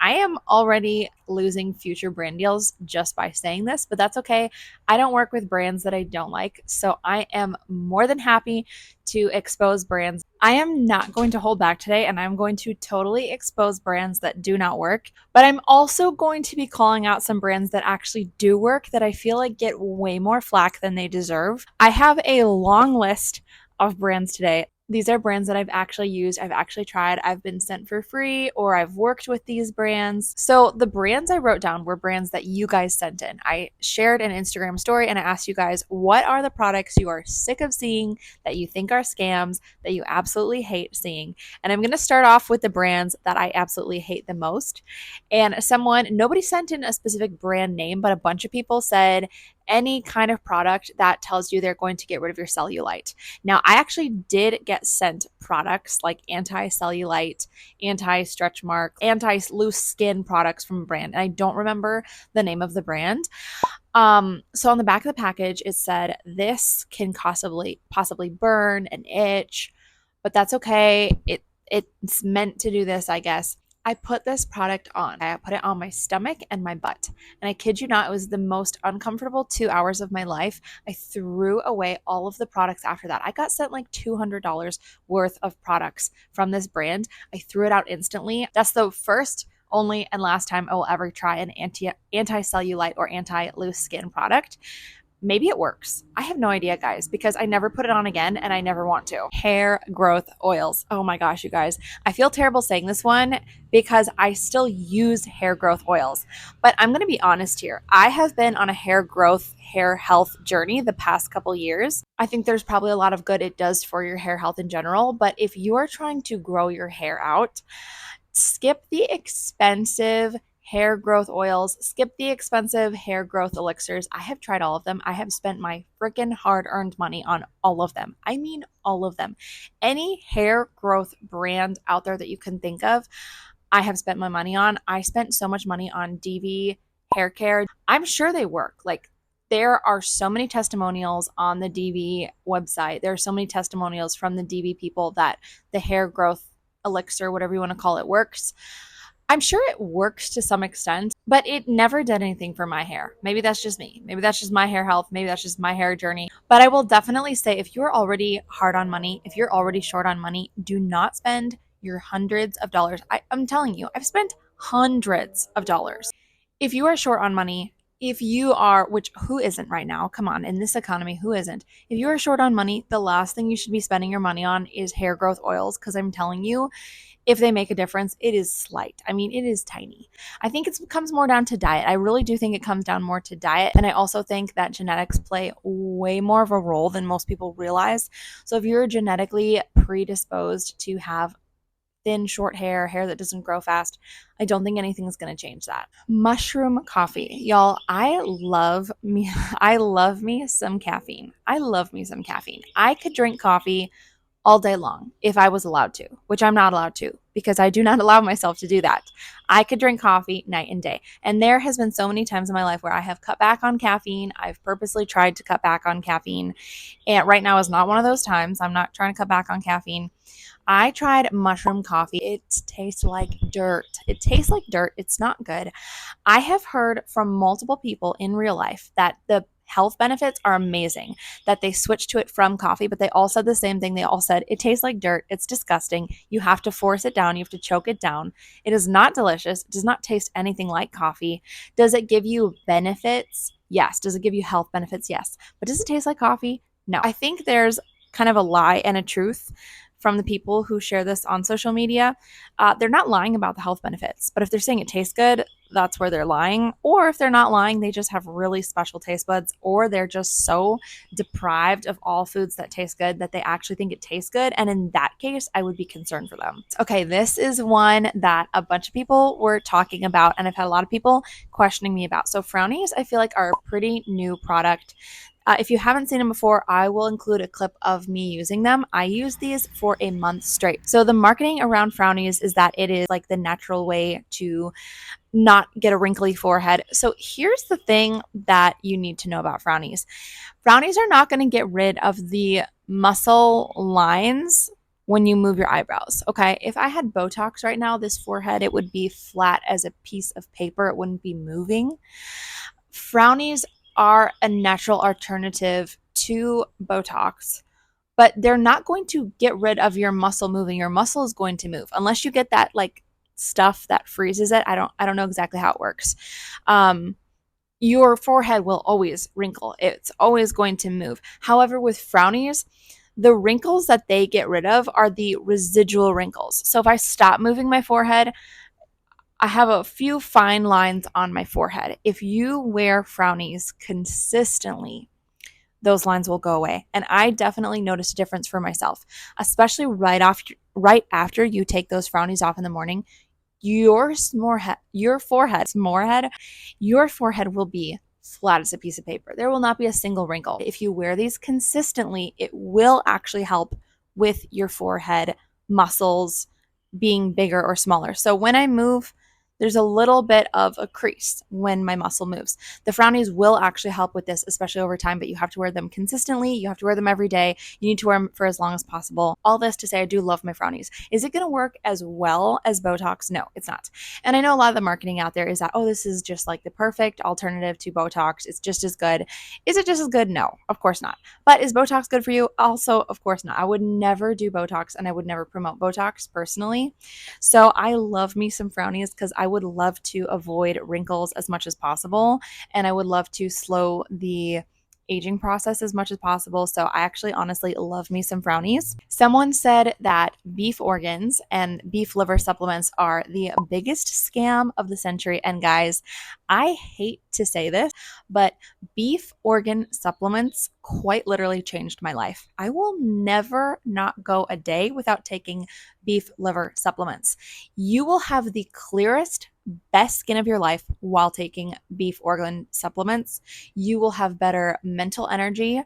I am already losing future brand deals just by saying this, but that's okay. I don't work with brands that I don't like. So I am more than happy to expose brands. I am not going to hold back today, and I'm going to totally expose brands that do not work. But I'm also going to be calling out some brands that actually do work that I feel like get way more flack than they deserve. I have a long list of brands today. These are brands that I've actually used, I've actually tried, I've been sent for free, or I've worked with these brands. So the brands I wrote down were brands that you guys sent in. I shared an Instagram story and I asked you guys, what are the products you are sick of seeing, that you think are scams, that you absolutely hate seeing? And I'm going to start off with the brands that I absolutely hate the most. And nobody sent in a specific brand name, but a bunch of people said any kind of product that tells you they're going to get rid of your cellulite. Now, I actually did get sent products like anti-cellulite, anti-stretch mark, anti-loose skin products from a brand, and I don't remember the name of the brand. So on the back of the package, it said this can possibly burn and itch, but that's okay. It's meant to do this, I guess. I put this product on. I put it on my stomach and my butt. And I kid you not, it was the most uncomfortable 2 hours of my life. I threw away all of the products after that. I got sent like $200 worth of products from this brand. I threw it out instantly. That's the first, only, and last time I will ever try an anti-cellulite or anti-loose skin product. Maybe it works. I have no idea, guys, because I never put it on again and I never want to. Hair growth oils. Oh my gosh, you guys. I feel terrible saying this one because I still use hair growth oils. But I'm going to be honest here. I have been on a hair health journey the past couple years. I think there's probably a lot of good it does for your hair health in general. But if you are trying to grow your hair out, skip the expensive hair growth oils, skip the expensive hair growth elixirs. I have tried all of them. I have spent my freaking hard-earned money on all of them. I mean, all of them. Any hair growth brand out there that you can think of, I have spent my money on. I spent so much money on DV hair care. I'm sure they work. Like, there are so many testimonials on the DV website. There are so many testimonials from the DV people that the hair growth elixir, whatever you want to call it, works. I'm sure it works to some extent, but it never did anything for my hair. Maybe that's just me. Maybe that's just my hair health. Maybe that's just my hair journey. But I will definitely say, if you're already hard on money, if you're already short on money, do not spend your hundreds of dollars. I'm telling you, I've spent hundreds of dollars. If you are short on money, if you are, which who isn't right now? Come on, in this economy, who isn't? If you are short on money, the last thing you should be spending your money on is hair growth oils, because I'm telling you, if they make a difference, it is slight. I mean, it is tiny. I think it comes more down to diet. I really do think it comes down more to diet. And I also think that genetics play way more of a role than most people realize. So if you're genetically predisposed to have thin, short hair that doesn't grow fast, I don't think anything's going to change that. Mushroom coffee. Y'all, I love me some caffeine. I love me some caffeine. I could drink coffee all day long if I was allowed to, which I'm not allowed to because I do not allow myself to do that. I could drink coffee night and day. And there has been so many times in my life where I have cut back on caffeine. I've purposely tried to cut back on caffeine. And right now is not one of those times. I'm not trying to cut back on caffeine. I tried mushroom coffee. It tastes like dirt. It tastes like dirt. It's not good. I have heard from multiple people in real life that the health benefits are amazing, that they switched to it from coffee, but they all said the same thing. They all said, it tastes like dirt. It's disgusting. You have to force it down. You have to choke it down. It is not delicious. It does not taste anything like coffee. Does it give you benefits? Yes. Does it give you health benefits? Yes. But does it taste like coffee? No. I think there's kind of a lie and a truth from the people who share this on social media. They're not lying about the health benefits, but if they're saying it tastes good, that's where they're lying. Or if they're not lying, they just have really special taste buds, or they're just so deprived of all foods that taste good that they actually think it tastes good. And in that case, I would be concerned for them. Okay, this is one that a bunch of people were talking about, and I've had a lot of people questioning me about. So Frownies, I feel like, are a pretty new product. If you haven't seen them before, I will include a clip of me using them. I use these for a month straight. So the marketing around Frownies is that it is like the natural way to not get a wrinkly forehead. So here's the thing that you need to know about Frownies. Frownies are not going to get rid of the muscle lines when you move your eyebrows. Okay, if I had Botox right now, this forehead, it would be flat as a piece of paper. It wouldn't be moving. Frownies are a natural alternative to Botox, but they're not going to get rid of your muscle moving. Your muscle is going to move unless you get that like stuff that freezes it. I don't know exactly how it works. Um, your forehead will always wrinkle. It's always going to move. However, with Frownies, the wrinkles that they get rid of are the residual wrinkles. So if I stop moving my forehead, I have a few fine lines on my forehead. If you wear Frownies consistently, those lines will go away. And I definitely noticed a difference for myself, especially right after you take those Frownies off in the morning. Your forehead will be flat as a piece of paper. There will not be a single wrinkle. If you wear these consistently, it will actually help with your forehead muscles being bigger or smaller. So when I move, there's a little bit of a crease when my muscle moves. The Frownies will actually help with this, especially over time, but you have to wear them consistently. You have to wear them every day. You need to wear them for as long as possible. All this to say, I do love my Frownies. Is it going to work as well as Botox? No, it's not. And I know a lot of the marketing out there is that, oh, this is just like the perfect alternative to Botox. It's just as good. Is it just as good? No, of course not. But is Botox good for you? Also, of course not. I would never do Botox and I would never promote Botox personally. So I love me some Frownies because I would love to avoid wrinkles as much as possible. And I would love to slow the aging process as much as possible. So I actually honestly love me some Frownies. Someone said that beef organs and beef liver supplements are the biggest scam of the century. And guys, I hate to say this, but beef organ supplements quite literally changed my life. I will never not go a day without taking beef liver supplements. You will have the clearest, best skin of your life while taking beef organ supplements. You will have better mental energy.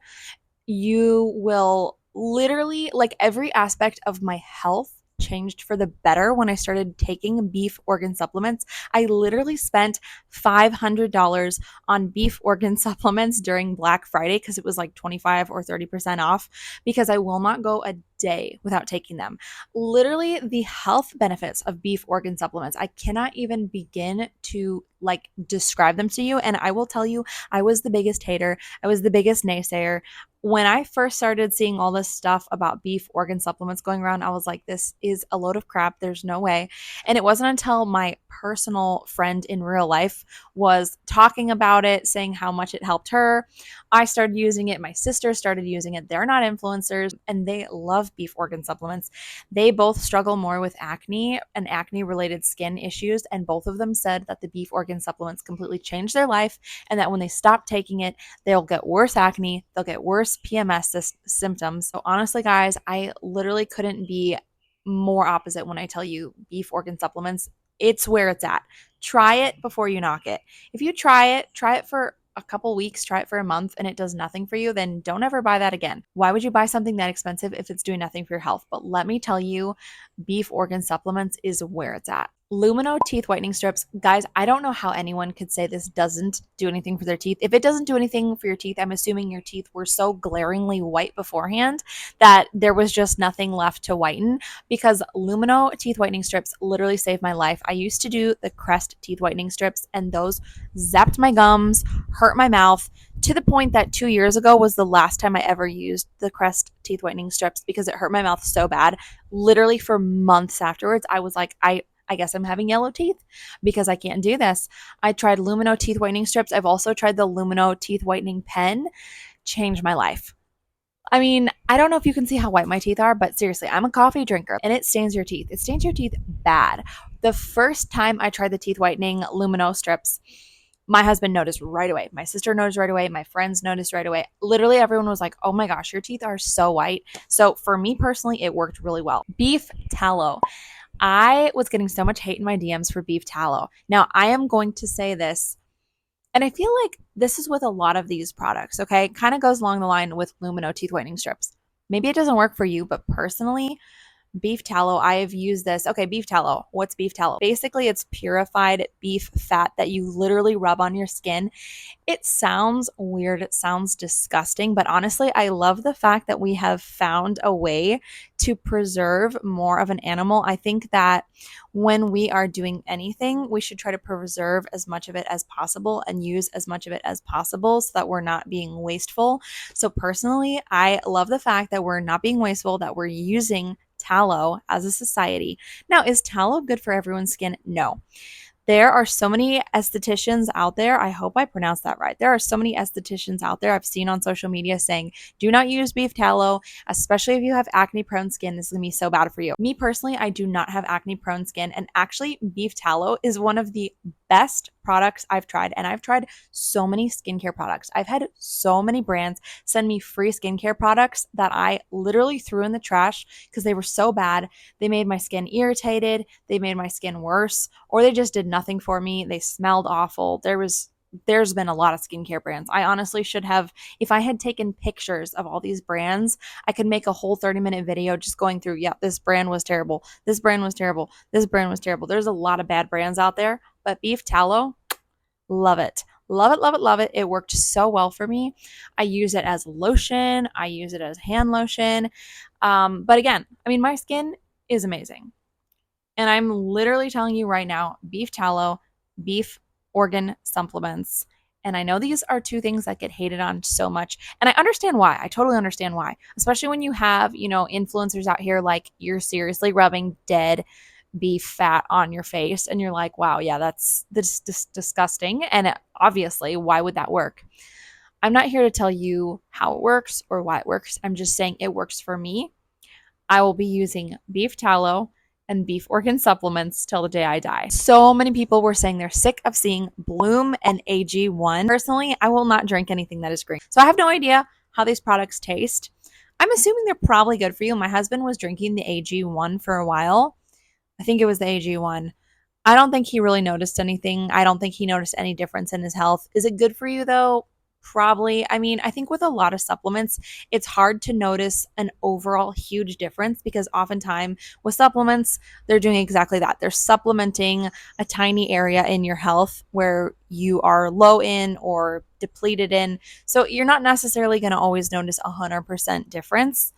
You will literally, like every aspect of my health changed for the better when I started taking beef organ supplements. I literally spent $500 on beef organ supplements during Black Friday because it was like 25 or 30% off because I will not go a day without taking them. Literally the health benefits of beef organ supplements. I cannot even begin to like describe them to you, and I will tell you I was the biggest hater. I was the biggest naysayer when I first started seeing all this stuff about beef organ supplements going around. I was like, this is a load of crap. There's no way. And it wasn't until my personal friend in real life was talking about it, saying how much it helped her. I started using it. My sister started using it. They're not influencers and they love beef organ supplements. They both struggle more with acne and acne related skin issues. And both of them said that the beef organ supplements completely changed their life and that when they stopped taking it, they'll get worse acne, they'll get worse PMS symptoms. So honestly, guys, I literally couldn't be more opposite when I tell you beef organ supplements. It's where it's at. Try it before you knock it. If you try it for a couple weeks, try it for a month, and it does nothing for you, then don't ever buy that again. Why would you buy something that expensive if it's doing nothing for your health? But let me tell you, beef organ supplements is where it's at. Lumino teeth whitening strips. Guys, I don't know how anyone could say this doesn't do anything for their teeth. If it doesn't do anything for your teeth, I'm assuming your teeth were so glaringly white beforehand that there was just nothing left to whiten, because Lumino teeth whitening strips literally saved my life. I used to do the Crest teeth whitening strips and those zapped my gums, hurt my mouth, to the point that 2 years ago was the last time I ever used the Crest teeth whitening strips because it hurt my mouth so bad. Literally for months afterwards, I was like, I guess I'm having yellow teeth because I can't do this. I tried Lumino teeth whitening strips. I've also tried the Lumino teeth whitening pen. Changed my life. I mean, I don't know if you can see how white my teeth are, but seriously, I'm a coffee drinker and it stains your teeth. It stains your teeth bad. The first time I tried the teeth whitening Lumino strips, my husband noticed right away. My sister noticed right away. My friends noticed right away. Literally, everyone was like, oh my gosh, your teeth are so white. So for me personally, it worked really well. Beef tallow. I was getting so much hate in my DMs for beef tallow. Now, I am going to say this, and I feel like this is with a lot of these products, okay? Kind of goes along the line with Lumino teeth whitening strips. Maybe it doesn't work for you, but personally, Beef tallow, I have used this. Okay, beef tallow. What's beef tallow? Basically, it's purified beef fat that you literally rub on your skin. It sounds weird, it sounds disgusting, but honestly, I love the fact that we have found a way to preserve more of an animal. I think that when we are doing anything, we should try to preserve as much of it as possible and use as much of it as possible so that we're not being wasteful. So, personally, I love the fact that we're not being wasteful, that we're using tallow as a society. Now, is tallow good for everyone's skin? No. There are so many estheticians out there. I hope I pronounced that right. There are so many estheticians out there I've seen on social media saying, do not use beef tallow, especially if you have acne prone skin. This is going to be so bad for you. Me personally, I do not have acne prone skin. And actually, beef tallow is one of the best products I've tried. And I've tried so many skincare products. I've had so many brands send me free skincare products that I literally threw in the trash because they were so bad. They made my skin irritated. They made my skin worse, or they just did nothing for me. They smelled awful. There's been a lot of skincare brands. I honestly should have, if I had taken pictures of all these brands, I could make a whole 30-minute video just going through, yeah, this brand was terrible. This brand was terrible. This brand was terrible. There's a lot of bad brands out there, but beef tallow, love it. Love it, love it, love it. It worked so well for me. I use it as lotion. I use it as hand lotion. But again, I mean, my skin is amazing. And I'm literally telling you right now, beef tallow, beef organ supplements. And I know these are two things that get hated on so much. And I understand why. I totally understand why. Especially when you have, influencers out here like you're seriously rubbing dead beef fat on your face and you're like, wow, yeah, that's disgusting. And obviously, why would that work? I'm not here to tell you how it works or why it works. I'm just saying it works for me. I will be using beef tallow and beef organ supplements till the day I die. So many people were saying they're sick of seeing Bloom and AG1. Personally, I will not drink anything that is green. So I have no idea how these products taste. I'm assuming they're probably good for you. My husband was drinking the AG1 for a while. I think it was the AG1. I don't think he really noticed anything. I don't think he noticed any difference in his health. Is it good for you though? Probably. I mean, I think with a lot of supplements, it's hard to notice an overall huge difference because oftentimes with supplements, they're doing exactly that. They're supplementing a tiny area in your health where you are low in or depleted in. So you're not necessarily going to always notice 100% difference.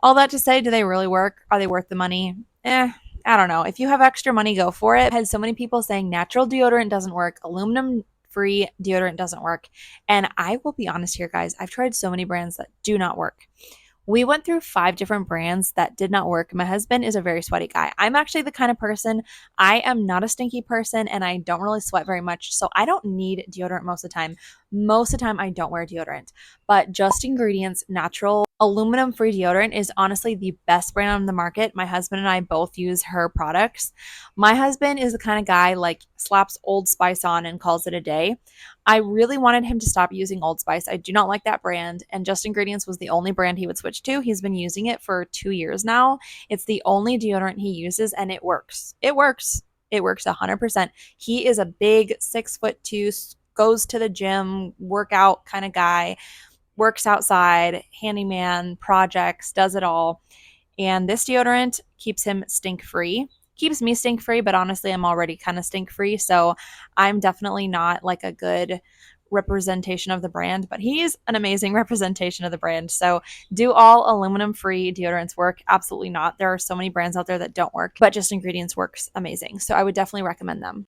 All that to say, do they really work? Are they worth the money? I don't know. If you have extra money, go for it. I've had so many people saying natural deodorant doesn't work, aluminum free deodorant doesn't work. And I will be honest here, guys, I've tried so many brands that do not work. We went through 5 different brands that did not work. My husband is a very sweaty guy. I'm actually the kind of person, I am not a stinky person and I don't really sweat very much. So I don't need deodorant most of the time. Most of the time, I don't wear deodorant. But Just Ingredients Natural aluminum free deodorant is honestly the best brand on the market. My husband and I both use her products. My husband is the kind of guy like slaps Old Spice on and calls it a day. I really wanted him to stop using Old Spice. I do not like that brand, and Just Ingredients was the only brand he would switch to. He's been using it for 2 years now. It's the only deodorant he uses, and it works. It works. It works 100%. He is a big 6'2", goes to the gym, workout kind of guy, works outside, handyman, projects, does it all. And this deodorant keeps him stink free. Keeps me stink free, but honestly, I'm already kind of stink free. So I'm definitely not like a good representation of the brand, but he's an amazing representation of the brand. So do all aluminum free deodorants work? Absolutely not. There are so many brands out there that don't work, but Just Ingredients works amazing. So I would definitely recommend them.